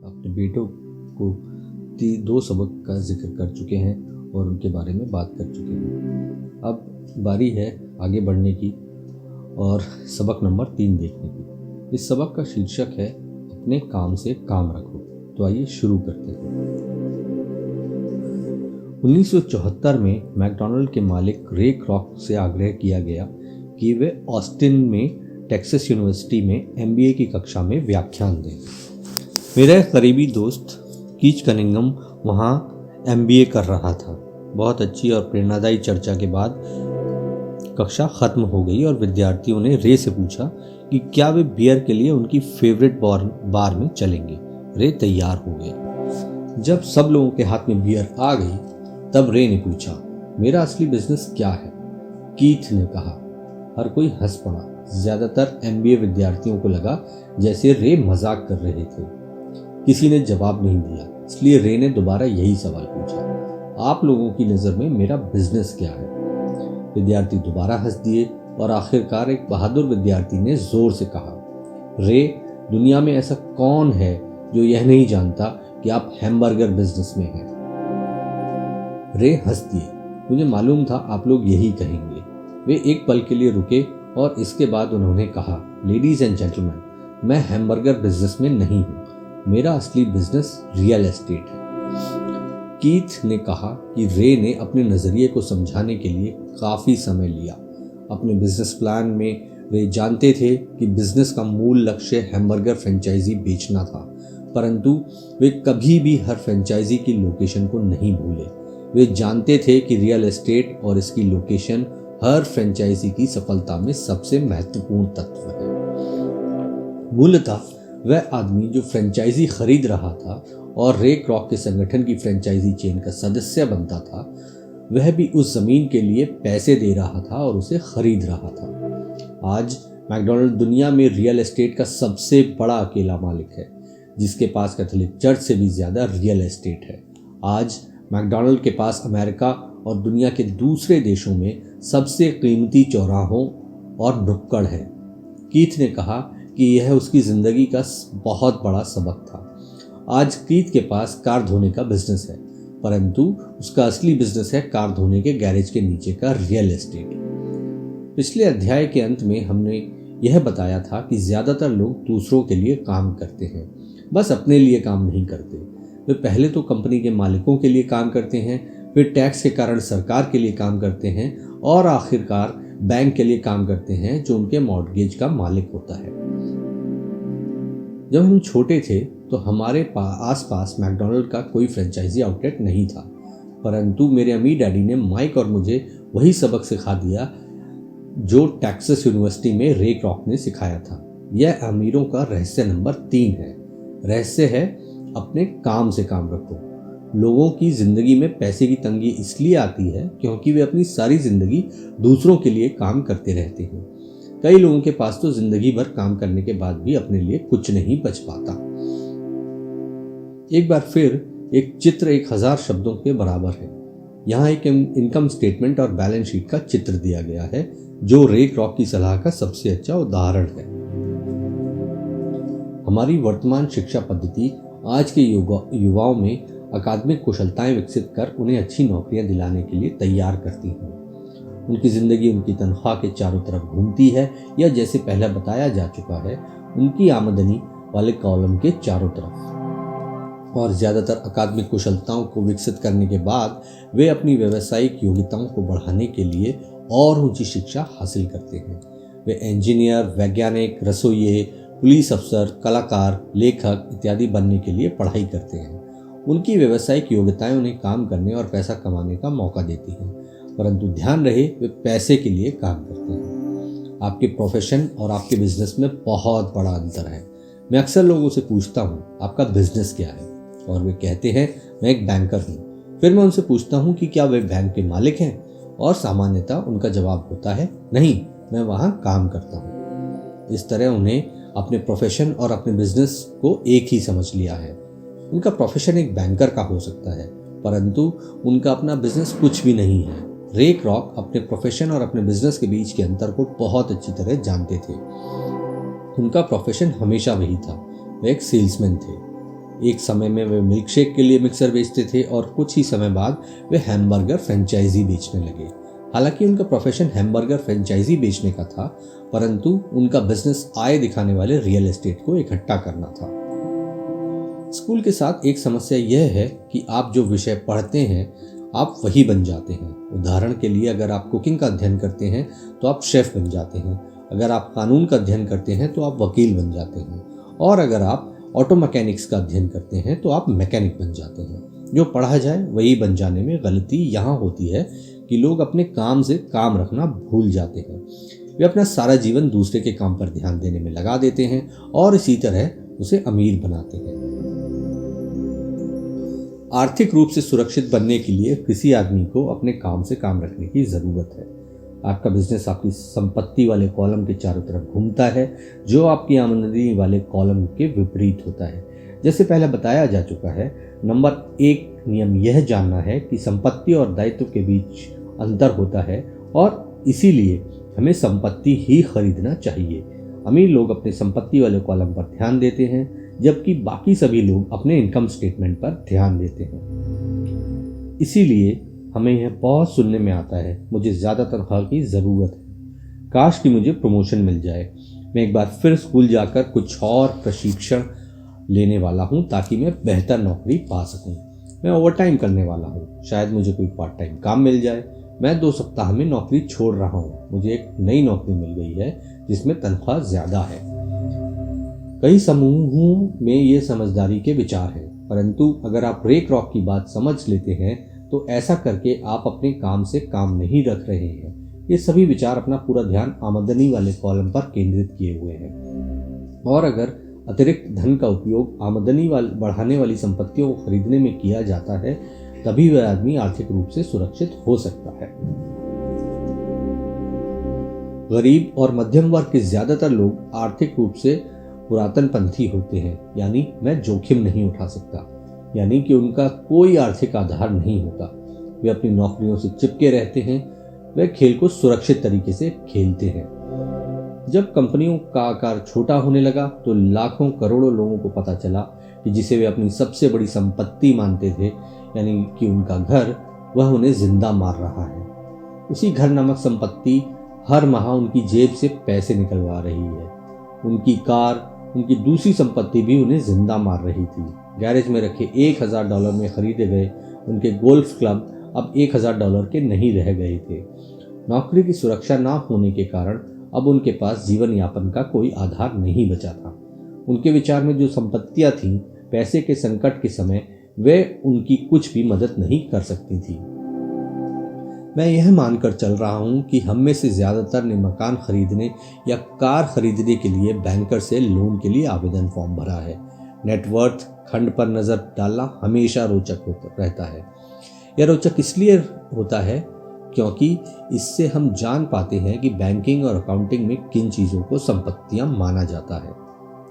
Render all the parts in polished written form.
अपने बेटों को 2 सबक का जिक्र कर चुके हैं और उनके बारे में बात कर चुके हैं। अब बारी है आगे बढ़ने की और सबक नंबर 3 देखने की। इस सबक का शीर्षक है अपने काम से काम रखो। तो आइए शुरू करते हैं। 1974 में मैकडॉनल्ड के मालिक रे क्रॉक से आग्रह किया गया कि वे ऑस्टिन में टेक्सास यूनिवर्सिटी में MBA की कक्षा में व्याख्यान दें। मेरा करीबी दोस्त कीच कनिंगम वहाँ MBA कर रहा था। बहुत अच्छी और प्रेरणादायी चर्चा के बाद कक्षा खत्म हो गई और विद्यार्थियों ने रे से पूछा कि क्या वे बियर के लिए उनकी फेवरेट बार में चलेंगे। रे तैयार हो गए। जब सब लोगों के हाथ में बियर आ गई तब रे ने पूछा, मेरा असली बिजनेस क्या है? कीथ ने कहा। हर कोई हंस पड़ा। ज्यादातर MBA विद्यार्थियों को लगा जैसे रे मजाक कर रहे थे। किसी ने जवाब नहीं दिया, इसलिए रे ने दोबारा यही सवाल पूछा, आप लोगों की नज़र में मेरा बिजनेस क्या है? विद्यार्थी दोबारा हंस दिए और आखिरकार एक बहादुर विद्यार्थी ने जोर से कहा, रे, दुनिया में ऐसा कौन है जो यह नहीं जानता कि आप हैमबर्गर बिजनेस में हैं? रे हंस दिए। मुझे मालूम था आप लोग यही कहेंगे। वे एक पल के लिए रुके और इसके बाद उन्होंने कहा, लेडीज एंड जेंटलमैन, मैं हैमबर्गर बिजनेस में नहीं हूं। मेरा असली बिजनेस रियल एस्टेट है। कीथ ने कहा कि रे ने अपने नजरिए को समझाने के लिए काफी समय लिया। अपने बिजनेस प्लान में रे जानते थे कि बिजनेस का मूल लक्ष्य हैमबर्गर फ्रेंचाइजी बेचना था, परंतु वे कभी भी हर फ्रेंचाइजी की लोकेशन को नहीं भूले। वे जानते थे कि रियल एस्टेट और इसकी लोकेशन हर फ्रेंचाइजी की सफलता में सबसे महत्वपूर्ण तत्व है। मूलतः वह आदमी जो फ्रेंचाइजी खरीद रहा था और रे क्रॉक के संगठन की फ्रेंचाइजी चेन का सदस्य बनता था, वह भी उस जमीन के लिए पैसे दे रहा था और उसे खरीद रहा था। आज मैकडॉनल्ड दुनिया में रियल एस्टेट का सबसे बड़ा अकेला मालिक है, जिसके पास कैथोलिक चर्च से भी ज्यादा रियल एस्टेट है। आज मैकडॉनल्ड के पास अमेरिका और दुनिया के दूसरे देशों में सबसे कीमती चौराहों और नुक्कड़ है। कीथ ने कहा कि यह उसकी जिंदगी का बहुत बड़ा सबक था। आज कीथ के पास कार धोने का बिजनेस है, परंतु उसका असली बिजनेस है कार धोने के गैरेज के नीचे का रियल एस्टेट। पिछले अध्याय के अंत में हमने यह बताया था कि ज्यादातर लोग दूसरों के लिए काम करते हैं, बस अपने लिए काम नहीं करते। वे पहले तो कंपनी के मालिकों के लिए काम करते हैं, फिर टैक्स के कारण सरकार के लिए काम करते हैं और आखिरकार बैंक के लिए काम करते हैं जो उनके मॉर्गेज का मालिक होता है। जब हम छोटे थे तो हमारे आसपास मैकडॉनल्ड का कोई फ्रेंचाइजी आउटलेट नहीं था, परंतु मेरे अम्मी डैडी ने माइक और मुझे वही सबक सिखा दिया जो टेक्सास यूनिवर्सिटी में रे क्रॉक ने सिखाया था। यह अमीरों का रहस्य नंबर 3 है। रहस्य है अपने काम से काम रखो। लोगों की जिंदगी में पैसे की तंगी इसलिए आती है क्योंकि वे अपनी सारी जिंदगी दूसरों के लिए काम करते रहते हैं। कई लोगों के पास तो जिंदगी भर काम करने के बाद भी अपने लिए कुछ नहीं बच पाता। एक बार फिर एक चित्र 1000 शब्दों के बराबर है। यहाँ एक इनकम स्टेटमेंट और बैलेंस शीट का चित्र दिया गया है जो रे क्रॉक की सलाह का सबसे अच्छा उदाहरण है। हमारी वर्तमान शिक्षा पद्धति आज के युवाओं में अकादमिक कुशलताएं विकसित कर उन्हें अच्छी नौकरियां दिलाने के लिए तैयार करती हैं। उनकी जिंदगी उनकी तनख्वाह के चारों तरफ घूमती है, या जैसे पहले बताया जा चुका है, उनकी आमदनी वाले कॉलम के चारों तरफ। और ज्यादातर अकादमिक कुशलताओं को विकसित करने के बाद वे अपनी व्यावसायिक योग्यताओं को बढ़ाने के लिए और ऊंची शिक्षा हासिल करते हैं। वे इंजीनियर, वैज्ञानिक, रसोइये, पुलिस अफसर, कलाकार, लेखक इत्यादि बनने के लिए पढ़ाई करते हैं। उनकी व्यावसायिक योग्यताएं उन्हें काम करने और पैसा कमाने का मौका देती हैं, परंतु ध्यान रहे वे पैसे के लिए काम करते हैं। आपके प्रोफेशन और आपके बिजनेस में बहुत बड़ा अंतर है। मैं अक्सर लोगों से पूछता हूँ, आपका बिजनेस क्या है? और वे कहते हैं, मैं एक बैंकर हूँ। फिर मैं उनसे पूछता हूँ कि क्या वे बैंक के मालिक हैं? और सामान्यतः उनका जवाब होता है, नहीं, मैं वहाँ काम करता हूँ। इस तरह उन्हें अपने प्रोफेशन और अपने बिजनेस को एक ही समझ लिया है। उनका प्रोफेशन एक बैंकर का हो सकता है, परंतु उनका अपना बिजनेस कुछ भी नहीं है। रे क्रॉक अपने प्रोफेशन और अपने बिजनेस के बीच के अंतर को बहुत अच्छी तरह जानते थे। उनका प्रोफेशन हमेशा वही था, वे एक सेल्समैन थे। एक समय में वे मिल्कशेक के लिए मिक्सर बेचते थे और कुछ ही समय बाद वे हैमबर्गर फ्रेंचाइजी बेचने लगे। हालांकि उनका प्रोफेशन हैमबर्गर फ्रेंचाइजी बेचने का था, परंतु उनका बिजनेस आय दिखाने वाले रियल एस्टेट को इकट्ठा करना था। स्कूल के साथ एक समस्या यह है कि आप जो विषय पढ़ते हैं आप वही बन जाते हैं। उदाहरण के लिए, अगर आप कुकिंग का अध्ययन करते हैं तो आप शेफ बन जाते हैं, अगर आप कानून का अध्ययन करते हैं तो आप वकील बन जाते हैं, और अगर आप ऑटो मैकेनिक्स का अध्ययन करते हैं तो आप मैकेनिक बन जाते हैं। जो पढ़ा जाए वही बन जाने में गलती यहाँ होती है कि लोग अपने काम से काम रखना भूल जाते हैं। वे अपना सारा जीवन दूसरे के काम पर ध्यान देने में लगा देते हैं और इसी तरह उसे अमीर बनाते हैं। आर्थिक रूप से सुरक्षित बनने के लिए किसी आदमी को अपने काम से काम रखने की ज़रूरत है। आपका बिजनेस आपकी संपत्ति वाले कॉलम के चारों तरफ घूमता है, जो आपकी आमदनी वाले कॉलम के विपरीत होता है। जैसे पहले बताया जा चुका है, नंबर 1 नियम यह जानना है कि संपत्ति और दायित्व के बीच अंतर होता है और इसीलिए हमें संपत्ति ही खरीदना चाहिए। अमीर लोग अपने संपत्ति वाले कॉलम पर ध्यान देते हैं, जबकि बाकी सभी लोग अपने इनकम स्टेटमेंट पर ध्यान देते हैं। इसीलिए हमें यह बहुत सुनने में आता है, मुझे ज़्यादा तनख्वाह की ज़रूरत है, काश कि मुझे प्रमोशन मिल जाए, मैं एक बार फिर स्कूल जाकर कुछ और प्रशिक्षण लेने वाला हूँ ताकि मैं बेहतर नौकरी पा सकूँ, मैं ओवरटाइम करने वाला हूँ, शायद मुझे कोई पार्ट टाइम काम मिल जाए, मैं 2 सप्ताह में नौकरी छोड़ रहा हूँ, मुझे एक नई नौकरी मिल गई है जिसमें तनख्वाह ज़्यादा है। कई समूहों में ये समझदारी के विचार हैं, परंतु अगर आप रे क्रॉक की बात समझ लेते हैं तो ऐसा करके आप अपने काम से काम नहीं रख रहे हैं। ये सभी विचार अपना पूरा ध्यान आमदनी वाले कॉलम पर केंद्रित किए हुए हैं, और अगर अतिरिक्त धन का उपयोग आमदनी बढ़ाने वाली संपत्तियों को खरीदने में किया जाता है, तभी वह आदमी आर्थिक रूप से सुरक्षित हो सकता है। गरीब और मध्यम वर्ग के ज्यादातर लोग आर्थिक रूप से पुरातनपंथी होते हैं, यानी मैं जोखिम नहीं उठा सकता, यानी कि उनका कोई आर्थिक आधार नहीं होता। वे अपनी नौकरियों से चिपके रहते हैं, वे खेल को सुरक्षित तरीके से खेलते हैं। जब कंपनियों का आकार छोटा होने लगा तो लाखों करोड़ों लोगों को पता चला कि जिसे वे अपनी सबसे बड़ी संपत्ति मानते थे, यानी कि उनका घर, वह उन्हें जिंदा मार रहा है। उसी घर नामक संपत्ति हर माह उनकी जेब से पैसे निकलवा रही है। उनकी कार, उनकी दूसरी संपत्ति भी उन्हें जिंदा मार रही थी। गैरेज में रखे $1000 में खरीदे गए उनके गोल्फ क्लब अब $1000 के नहीं रह गए थे। नौकरी की सुरक्षा ना होने के कारण अब उनके पास जीवन यापन का कोई आधार नहीं बचा था। उनके विचार में जो संपत्तियां थीं, पैसे के संकट के समय वे उनकी कुछ भी मदद नहीं कर सकती थी। मैं यह मानकर चल रहा हूं कि हम में से ज्यादातर ने मकान खरीदने या कार खरीदने के लिए बैंकर से लोन के लिए आवेदन फॉर्म भरा है। नेटवर्थ खंड पर नजर डालना हमेशा रोचक रहता है। यह रोचक इसलिए होता है क्योंकि इससे हम जान पाते हैं कि बैंकिंग और अकाउंटिंग में किन चीज़ों को संपत्तियां माना जाता है।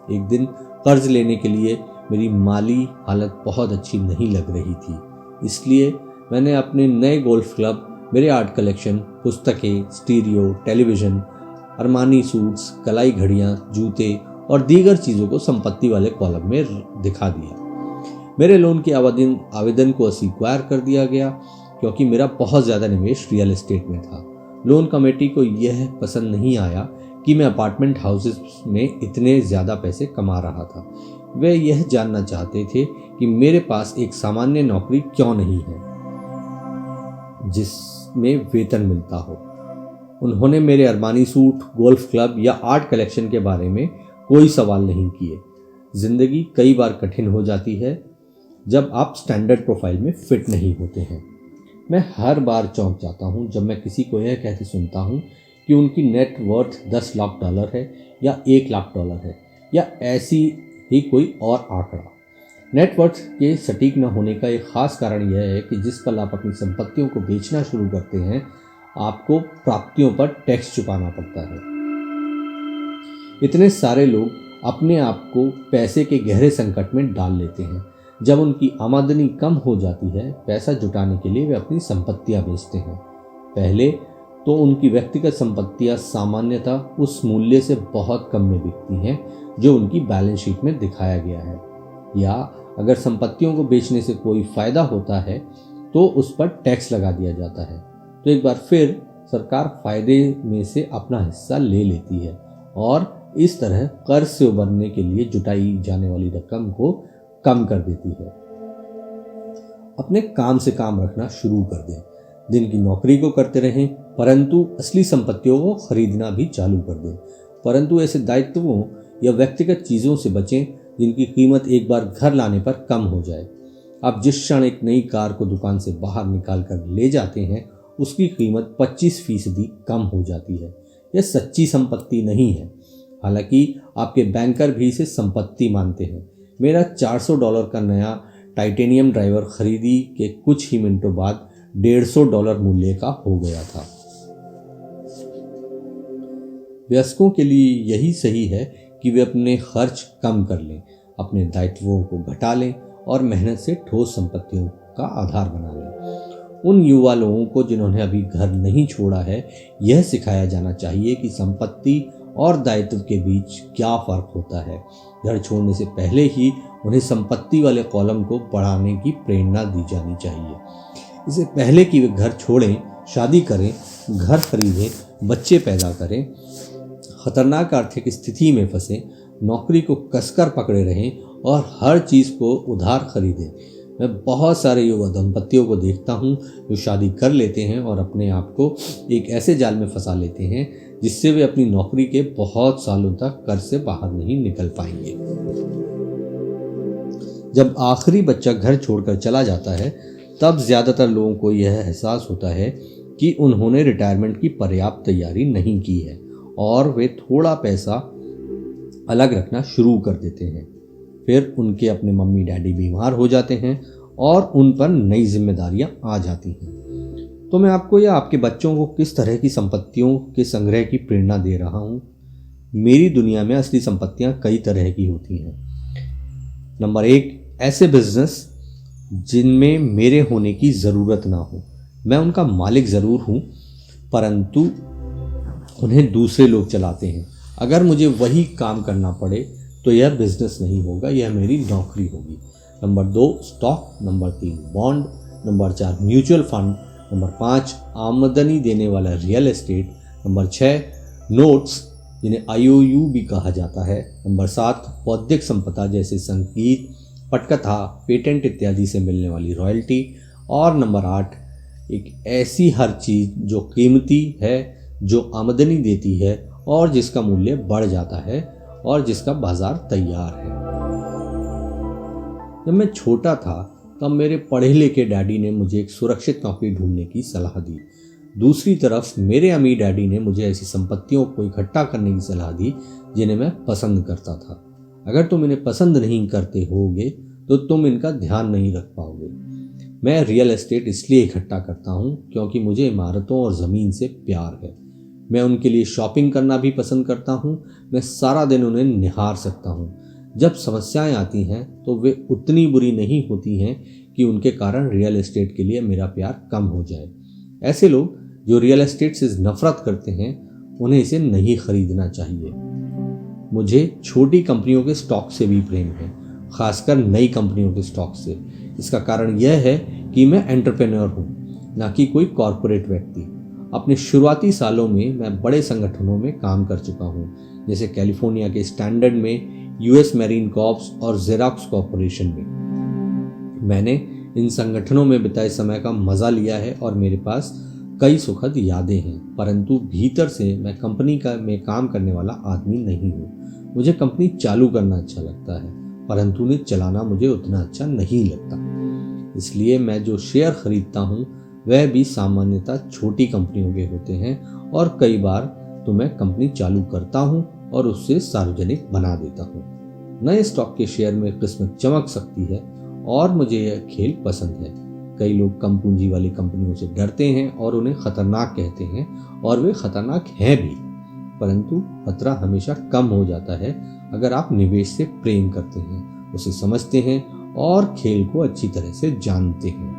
एक दिन कर्ज लेने के लिए मेरी माली हालत बहुत अच्छी नहीं लग रही थी, इसलिए मैंने अपने नए गोल्फ क्लब, मेरे आर्ट कलेक्शन, पुस्तकें, स्टीरियो, टेलीविज़न, अरमानी सूट्स, कलाई घड़ियाँ, जूते और दीगर चीज़ों को संपत्ति वाले कॉलम में दिखा दिया। मेरे लोन के आवेदन को अस्वीकार कर दिया गया क्योंकि मेरा बहुत ज़्यादा निवेश रियल एस्टेट में था। लोन कमेटी को यह पसंद नहीं आया कि मैं अपार्टमेंट हाउसेस में इतने ज़्यादा पैसे कमा रहा था। वे यह जानना चाहते थे कि मेरे पास एक सामान्य नौकरी क्यों नहीं है जिसमें वेतन मिलता हो। उन्होंने मेरे अरमानी सूट, गोल्फ क्लब या आर्ट कलेक्शन के बारे में कोई सवाल नहीं किए। जिंदगी कई बार कठिन हो जाती है जब आप स्टैंडर्ड प्रोफाइल में फिट नहीं होते हैं। मैं हर बार चौंक जाता हूं जब मैं किसी को यह कहते सुनता हूं कि उनकी नेट वर्थ $10 लाख है या $1 लाख है या ऐसी ही कोई और आंकड़ा। नेटवर्थ के सटीक न होने का एक खास कारण यह है कि जिस पल आप अपनी संपत्तियों को बेचना शुरू करते हैं, आपको प्राप्तियों पर टैक्स चुकाना पड़ता है। इतने सारे लोग अपने आप को पैसे के गहरे संकट में डाल लेते हैं। जब उनकी आमदनी कम हो जाती है, पैसा जुटाने के लिए वे अपनी संपत्तियां बेचते हैं। पहले तो उनकी व्यक्तिगत संपत्तियां सामान्यतः उस मूल्य से बहुत कम में बिकती हैं जो उनकी बैलेंस शीट में दिखाया गया है। या अगर संपत्तियों को बेचने से कोई फायदा होता है तो उस पर टैक्स लगा दिया जाता है। तो एक बार फिर सरकार फायदे में से अपना हिस्सा ले लेती है और इस तरह कर्ज से उबरने के लिए जुटाई जाने वाली रकम को कम कर देती है। अपने काम से काम रखना शुरू कर दें। दिन की नौकरी को करते रहें, परंतु असली संपत्तियों को खरीदना भी चालू कर दें। परंतु ऐसे दायित्वों या व्यक्तिगत चीज़ों से बचें जिनकी कीमत एक बार घर लाने पर कम हो जाए। आप जिस क्षण एक नई कार को दुकान से बाहर निकाल कर ले जाते हैं उसकी कीमत 25% कम हो जाती है। यह सच्ची संपत्ति नहीं है, हालांकि आपके बैंकर भी इसे संपत्ति मानते हैं। मेरा $400 का नया टाइटेनियम ड्राइवर खरीदी के कुछ ही मिनटों बाद $150 मूल्य का हो गया था। वयस्कों के लिए यही सही है कि वे अपने खर्च कम कर लें, अपने दायित्वों को घटा लें और मेहनत से ठोस संपत्तियों का आधार बना लें। उन युवा लोगों को जिन्होंने अभी घर नहीं छोड़ा है, यह सिखाया जाना चाहिए कि संपत्ति और दायित्व के बीच क्या फर्क होता है। घर छोड़ने से पहले ही उन्हें संपत्ति वाले कॉलम को बढ़ाने की प्रेरणा दी जानी चाहिए। इससे पहले कि वे घर छोड़ें, शादी करें, घर खरीदें, बच्चे पैदा करें, खतरनाक आर्थिक स्थिति में फंसें, नौकरी को कसकर पकड़े रहें और हर चीज़ को उधार खरीदें। मैं बहुत सारे युवा दंपतियों को देखता हूँ जो शादी कर लेते हैं और अपने आप को एक ऐसे जाल में फंसा लेते हैं जिससे वे अपनी नौकरी के बहुत सालों तक कर्ज से बाहर नहीं निकल पाएंगे। जब आखिरी बच्चा घर छोड़कर चला जाता है तब ज़्यादातर लोगों को यह एहसास होता है कि उन्होंने रिटायरमेंट की पर्याप्त तैयारी नहीं की है और वे थोड़ा पैसा अलग रखना शुरू कर देते हैं। फिर उनके अपने मम्मी डैडी बीमार हो जाते हैं और उन पर नई जिम्मेदारियां आ जाती हैं। तो मैं आपको या आपके बच्चों को किस तरह की संपत्तियों के संग्रह की प्रेरणा दे रहा हूँ? मेरी दुनिया में असली संपत्तियां कई तरह की होती हैं। नंबर 1, ऐसे बिजनेस जिनमें मेरे होने की ज़रूरत ना हो। मैं उनका मालिक ज़रूर हूँ, परंतु उन्हें दूसरे लोग चलाते हैं। अगर मुझे वही काम करना पड़े तो यह बिजनेस नहीं होगा, यह मेरी नौकरी होगी। Number 2, stock. Number 3, bond. Number 4, mutual fund. Number 5, आमदनी देने वाला रियल एस्टेट। नंबर 6, नोट्स जिन्हें IOU भी कहा जाता है। नंबर 7, बौद्धिक संपदा जैसे संगीत, पटकथा, पेटेंट इत्यादि से मिलने वाली रॉयल्टी। और नंबर 8, एक ऐसी हर चीज़ जो कीमती है, जो आमदनी देती है और जिसका मूल्य बढ़ जाता है और जिसका बाजार तैयार है। जब मैं छोटा था तब मेरे पढ़े लिखे डैडी ने मुझे एक सुरक्षित नौकरी ढूंढने की सलाह दी। दूसरी तरफ मेरे अमीर डैडी ने मुझे ऐसी संपत्तियों को इकट्ठा करने की सलाह दी जिन्हें मैं पसंद करता था। अगर तुम इन्हें पसंद नहीं करते होगे तो तुम इनका ध्यान नहीं रख पाओगे। मैं रियल एस्टेट इसलिए इकट्ठा करता हूँ क्योंकि मुझे इमारतों और ज़मीन से प्यार है। मैं उनके लिए शॉपिंग करना भी पसंद करता हूँ। मैं सारा दिन उन्हें निहार सकता हूँ। जब समस्याएं आती हैं तो वे उतनी बुरी नहीं होती हैं कि उनके कारण रियल एस्टेट के लिए मेरा प्यार कम हो जाए। ऐसे लोग जो रियल एस्टेट से नफरत करते हैं उन्हें इसे नहीं खरीदना चाहिए। मुझे छोटी कंपनियों के स्टॉक से भी प्रेम है, खासकर नई कंपनियों के स्टॉक से। इसका कारण यह है कि मैं एंटरप्रेन्योर हूँ, ना कि कोई कॉरपोरेट व्यक्ति। अपने शुरुआती सालों में मैं बड़े संगठनों में काम कर चुका हूँ, जैसे कैलिफोर्निया के स्टैंडर्ड में, US मैरीन कॉर्प्स और जेरॉक्स कॉरपोरेशन में। मैंने इन संगठनों में बिताए समय का मज़ा लिया है और मेरे पास कई सुखद यादें हैं, परंतु भीतर से मैं कंपनी में काम करने वाला आदमी नहीं हूँ। मुझे कंपनी चालू करना अच्छा लगता है, परंतु उन्हें चलाना मुझे उतना अच्छा नहीं लगता। इसलिए मैं जो शेयर खरीदता हूँ वह भी सामान्यतः छोटी कंपनियों के होते हैं और कई बार तो मैं कंपनी चालू करता हूँ और उससे सार्वजनिक बना देता हूँ। नए स्टॉक के शेयर में किस्मत चमक सकती है और मुझे यह खेल पसंद है। कई लोग कम पूंजी वाली कंपनियों से डरते हैं और उन्हें खतरनाक कहते हैं, और वे खतरनाक हैं भी, परंतु खतरा हमेशा कम हो जाता है अगर आप निवेश से प्रेम करते हैं, उसे समझते हैं और खेल को अच्छी तरह से जानते हैं।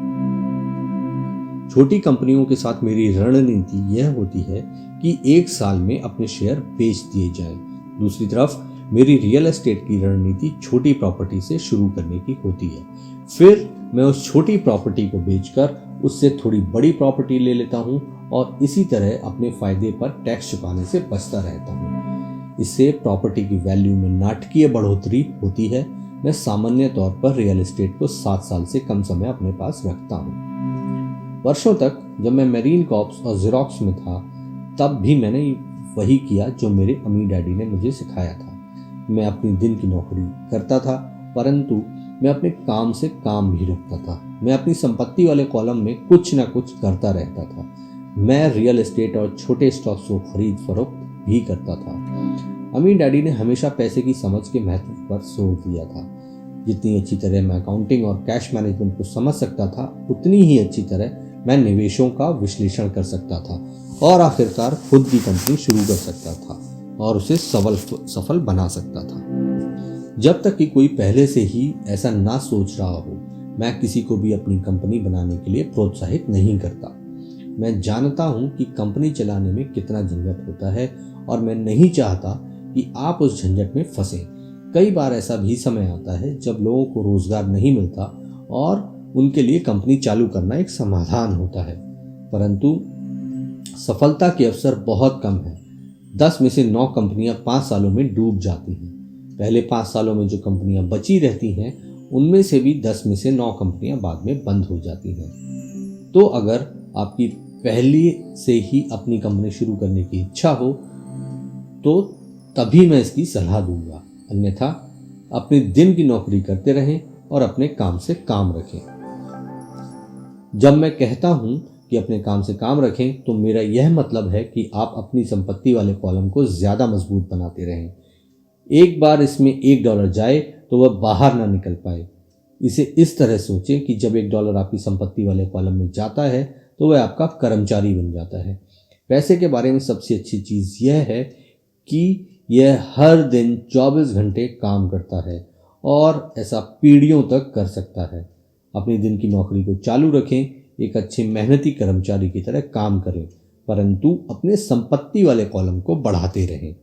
छोटी कंपनियों के साथ मेरी रणनीति यह होती है कि 1 साल में अपने शेयर बेच दिए जाएं। दूसरी तरफ मेरी रियल एस्टेट की रणनीति छोटी प्रॉपर्टी से शुरू करने की होती है। फिर मैं उस छोटी प्रॉपर्टी को बेचकर उससे थोड़ी बड़ी प्रॉपर्टी ले लेता हूँ और इसी तरह अपने फायदे पर टैक्स चुकाने से बचता रहता हूँ। इससे प्रॉपर्टी की वैल्यू में नाटकीय बढ़ोतरी होती है। मैं सामान्य तौर पर रियल एस्टेट को 7 साल से कम समय अपने पास रखता हूँ। वर्षों तक जब मैं मेरीन कॉर्प्स और ज़ेरॉक्स में था, तब भी मैंने वही किया जो मेरे अम्मी डैडी ने मुझे सिखाया था। मैं अपनी दिन की नौकरी करता था, परंतु मैं अपने काम से काम भी रखता था। मैं अपनी संपत्ति वाले कॉलम में कुछ ना कुछ करता रहता था। मैं रियल एस्टेट और छोटे स्टॉक्स को खरीद फरोख्त भी करता था। अम्मी डैडी ने हमेशा पैसे की समझ के महत्व पर जोर दिया था। जितनी अच्छी तरह मैं अकाउंटिंग और कैश मैनेजमेंट को समझ सकता था, उतनी ही अच्छी तरह मैं निवेशों का विश्लेषण कर सकता था और आखिरकार खुद की कंपनी शुरू कर सकता था और उसे सफल बना सकता था। जब तक कि कोई पहले से ही ऐसा ना सोच रहा हो, मैं किसी को भी अपनी कंपनी बनाने के लिए प्रोत्साहित नहीं करता। मैं जानता हूं कि कंपनी चलाने में कितना झंझट होता है और मैं नहीं चाहता कि आप उस झंझट में फंसें। कई बार ऐसा भी समय आता है जब लोगों को रोजगार नहीं मिलता और उनके लिए कंपनी चालू करना एक समाधान होता है, परंतु सफलता के अवसर बहुत कम है। 10 में से 9 कंपनियां 5 सालों में डूब जाती हैं। पहले 5 सालों में जो कंपनियां बची रहती हैं, उनमें से भी 10 में से 9 कंपनियां बाद में बंद हो जाती हैं। तो अगर आपकी पहले से ही अपनी कंपनी शुरू करने की इच्छा हो तो तभी मैं इसकी सलाह दूंगा, अन्यथा अपने दिन की नौकरी करते रहें और अपने काम से काम रखें। जब मैं कहता हूं कि अपने काम से काम रखें, तो मेरा यह मतलब है कि आप अपनी संपत्ति वाले कॉलम को ज्यादा मजबूत बनाते रहें। एक बार इसमें $1 जाए तो वह बाहर ना निकल पाए। इसे इस तरह सोचें कि जब $1 आपकी संपत्ति वाले कॉलम में जाता है तो वह आपका कर्मचारी बन जाता है। पैसे के बारे में सबसे अच्छी चीज़ यह है कि यह हर दिन 24 घंटे काम करता है और ऐसा पीढ़ियों तक कर सकता है। अपने दिन की नौकरी को चालू रखें, एक अच्छे मेहनती कर्मचारी की तरह काम करें, परंतु अपने संपत्ति वाले कॉलम को बढ़ाते रहें।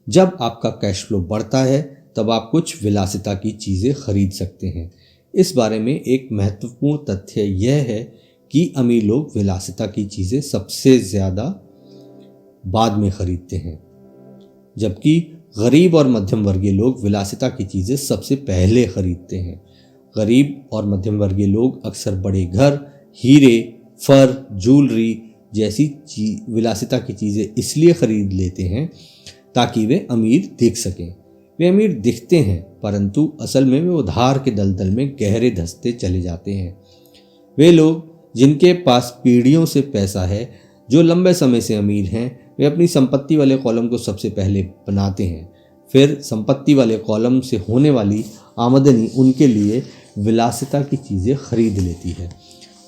जब आपका कैश फ्लो बढ़ता है, तब आप कुछ विलासिता की चीज़ें खरीद सकते हैं। इस बारे में एक महत्वपूर्ण तथ्य यह है कि अमीर लोग विलासिता की चीज़ें सबसे ज़्यादा बाद में खरीदते हैं, जबकि गरीब और मध्यम वर्गीय लोग विलासिता की चीज़ें सबसे पहले खरीदते हैं। गरीब और मध्यम वर्गीय लोग अक्सर बड़े घर, हीरे, फर, ज्वेलरी जैसी विलासिता की चीज़ें इसलिए खरीद लेते हैं ताकि वे अमीर दिख सकें। वे अमीर दिखते हैं, परंतु असल में वे उधार के दलदल में गहरे धंसते चले जाते हैं। वे लोग जिनके पास पीढ़ियों से पैसा है, जो लंबे समय से अमीर हैं, वे अपनी संपत्ति वाले कॉलम को सबसे पहले बनाते हैं। फिर संपत्ति वाले कॉलम से होने वाली आमदनी उनके लिए विलासिता की चीज़ें खरीद लेती है।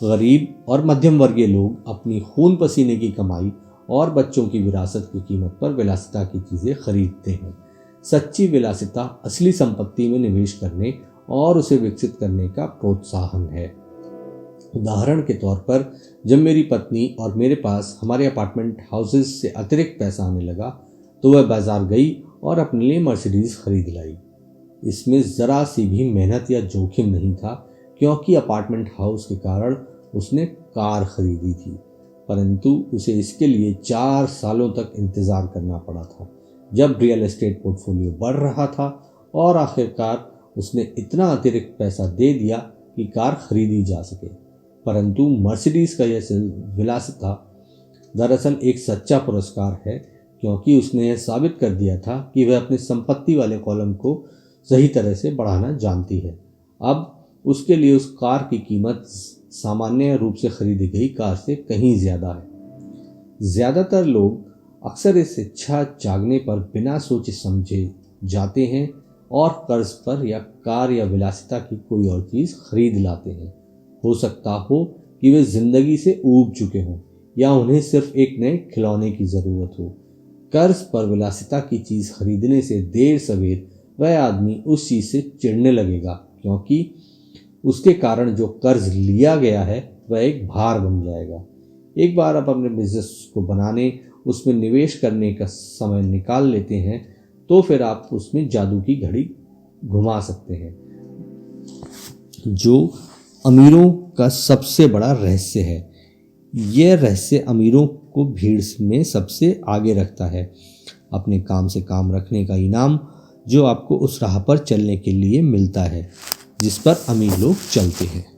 गरीब और मध्यम वर्गीय लोग अपनी खून पसीने की कमाई और बच्चों की विरासत की कीमत पर विलासिता की चीज़ें खरीदते हैं। सच्ची विलासिता असली संपत्ति में निवेश करने और उसे विकसित करने का प्रोत्साहन है। उदाहरण के तौर पर, जब मेरी पत्नी और मेरे पास हमारे अपार्टमेंट हाउसेस से अतिरिक्त पैसा आने लगा, तो वह बाजार गई और अपने लिए मर्सिडीज खरीद लाई। इसमें ज़रा सी भी मेहनत या जोखिम नहीं था, क्योंकि अपार्टमेंट हाउस के कारण उसने कार खरीदी थी, परंतु उसे इसके लिए 4 सालों तक इंतज़ार करना पड़ा था, जब रियल एस्टेट पोर्टफोलियो बढ़ रहा था, और आखिरकार उसने इतना अतिरिक्त पैसा दे दिया कि कार खरीदी जा सके। परंतु मर्सिडीज का यह विलासिता दरअसल एक सच्चा पुरस्कार है, क्योंकि उसने यह साबित कर दिया था कि वह अपनी संपत्ति वाले कॉलम को सही तरह से बढ़ाना जानती है। अब उसके लिए उस कार की कीमत सामान्य रूप से खरीदी गई कार से कहीं ज़्यादा है। ज़्यादातर लोग अक्सर इस इच्छा जागने पर बिना सोचे समझे जाते हैं और कर्ज पर या कार या विलासिता की कोई और चीज़ खरीद लाते हैं। हो सकता हो कि वे जिंदगी से ऊब चुके हों या उन्हें सिर्फ एक नए खिलौने की ज़रूरत हो। कर्ज पर विलासिता की चीज़ खरीदने से देर सवेर वह आदमी उस चीज़ से चिढ़ने लगेगा, क्योंकि उसके कारण जो कर्ज लिया गया है वह एक भार बन जाएगा। एक बार आप अपने बिजनेस को बनाने, उसमें निवेश करने का समय निकाल लेते हैं, तो फिर आप उसमें जादू की घड़ी घुमा सकते हैं, जो अमीरों का सबसे बड़ा रहस्य है। यह रहस्य अमीरों को भीड़ में सबसे आगे रखता है। अपने काम से काम रखने का इनाम जो आपको उस राह पर चलने के लिए मिलता है जिस पर अमीर लोग चलते हैं।